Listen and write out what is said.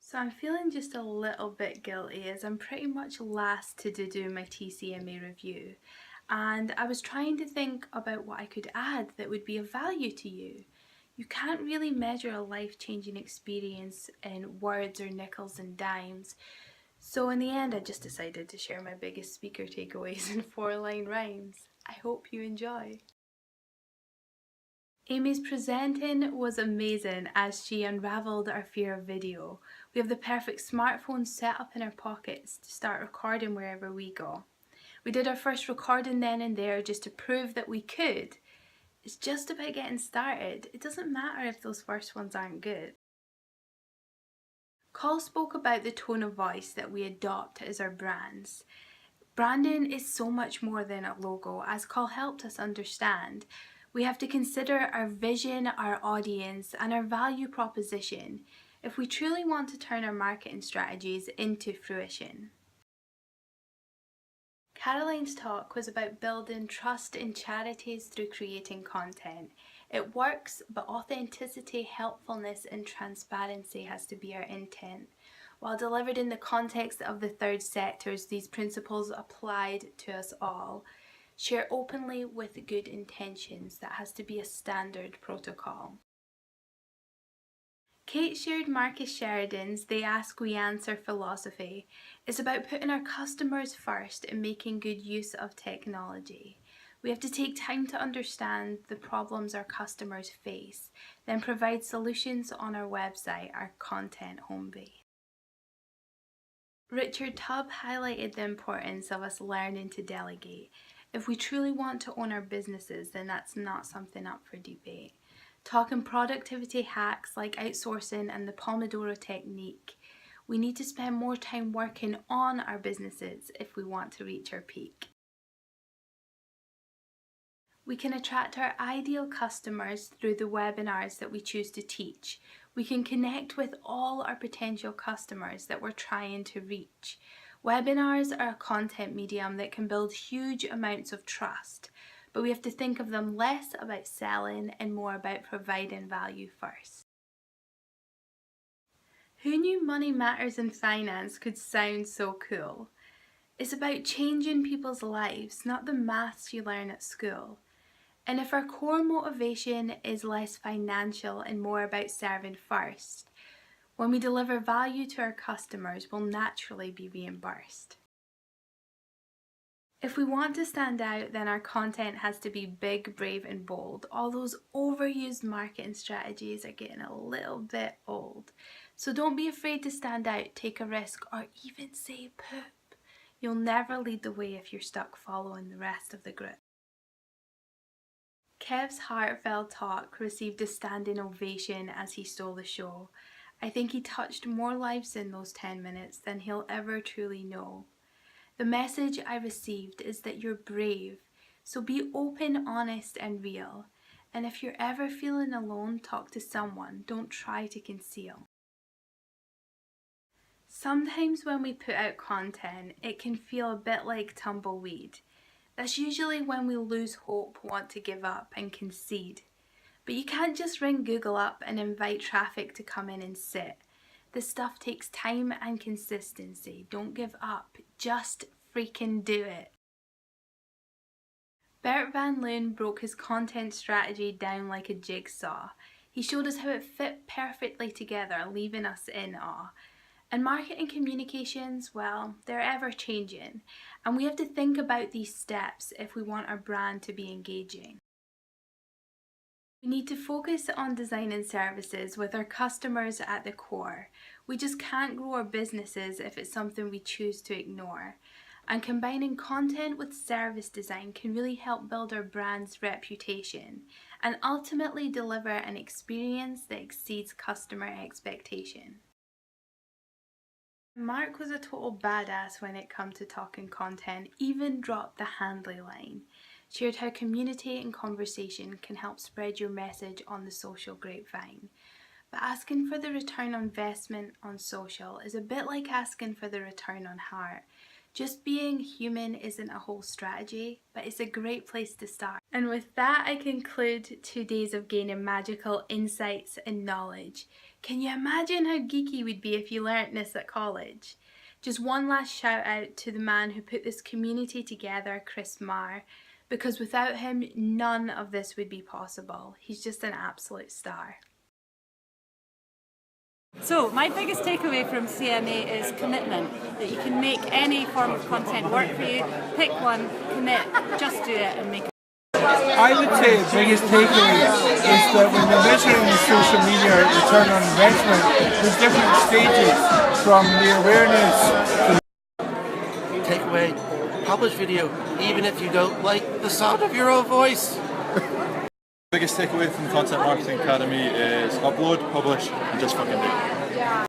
So I'm feeling just a little bit guilty as I'm pretty much last to do my TCMA review, and I was trying to think about what I could add that would be of value to you. You can't really measure a life-changing experience in words or nickels and dimes, so in the end I just decided to share my biggest speaker takeaways in 4-line rhymes. I hope you enjoy. Amy's presenting was amazing as she unravelled our fear of video. We have the perfect smartphone set up in our pockets to start recording wherever we go. We did our first recording then and there just to prove that we could. It's just about getting started. It doesn't matter if those first ones aren't good. Call spoke about the tone of voice that we adopt as our brands. Branding is so much more than a logo, as Call helped us understand. We have to consider our vision, our audience, and our value proposition if we truly want to turn our marketing strategies into fruition. Caroline's talk was about building trust in charities through creating content. It works, but authenticity, helpfulness, and transparency has to be our intent. While delivered in the context of the third sectors, these principles applied to us all. Share openly with good intentions. That has to be a standard protocol. Kate shared Marcus Sheridan's They Ask We Answer philosophy. It's about putting our customers first and making good use of technology. We have to take time to understand the problems our customers face, then provide solutions on our website, our content home base. Richard Tubb highlighted the importance of us learning to delegate. If we truly want to own our businesses, then that's not something up for debate. Talking productivity hacks like outsourcing and the Pomodoro technique, we need to spend more time working on our businesses if we want to reach our peak. We can attract our ideal customers through the webinars that we choose to teach. We can connect with all our potential customers that we're trying to reach. Webinars are a content medium that can build huge amounts of trust, but we have to think of them less about selling and more about providing value first. Who knew money matters in finance could sound so cool? It's about changing people's lives, not the maths you learn at school. And if our core motivation is less financial and more about serving first, when we deliver value to our customers, we'll naturally be reimbursed. If we want to stand out, then our content has to be big, brave, and bold. All those overused marketing strategies are getting a little bit old. So don't be afraid to stand out, take a risk, or even say poop. You'll never lead the way if you're stuck following the rest of the group. Kev's heartfelt talk received a standing ovation as he stole the show. I think he touched more lives in those 10 minutes than he'll ever truly know. The message I received is that you're brave, so be open, honest, and real. And if you're ever feeling alone, talk to someone. Don't try to conceal. Sometimes when we put out content, it can feel a bit like tumbleweed. That's usually when we lose hope, want to give up, and concede. But you can't just ring Google up and invite traffic to come in and sit. This stuff takes time and consistency. Don't give up. Just freaking do it. Bert Van Loon broke his content strategy down like a jigsaw. He showed us how it fit perfectly together, leaving us in awe. And marketing communications, well, they're ever changing, and we have to think about these steps if we want our brand to be engaging. We need to focus on designing services with our customers at the core. We just can't grow our businesses if it's something we choose to ignore. And combining content with service design can really help build our brand's reputation and ultimately deliver an experience that exceeds customer expectation. Mark was a total badass when it came to talking content, even dropped the handly line. Shared how community and conversation can help spread your message on the social grapevine. But asking for the return on investment on social is a bit like asking for the return on heart. Just being human isn't a whole strategy, but it's a great place to start. And with that, I conclude 2 days of gaining magical insights and knowledge. Can you imagine how geeky we'd be if you learnt this at college? Just one last shout out to the man who put this community together, Chris Marr, because without him none of this would be possible. He's just an absolute star. So my biggest takeaway from CMA is commitment, that you can make any form of content work for you, pick one, commit, just do it and make it. I would say the biggest takeaway is that when you're measuring social media return on investment, there's different stages from the awareness to Takeaway, publish video even if you don't like the sound of your own voice. Biggest takeaway from Content Marketing Academy is upload, publish, and just fucking do it.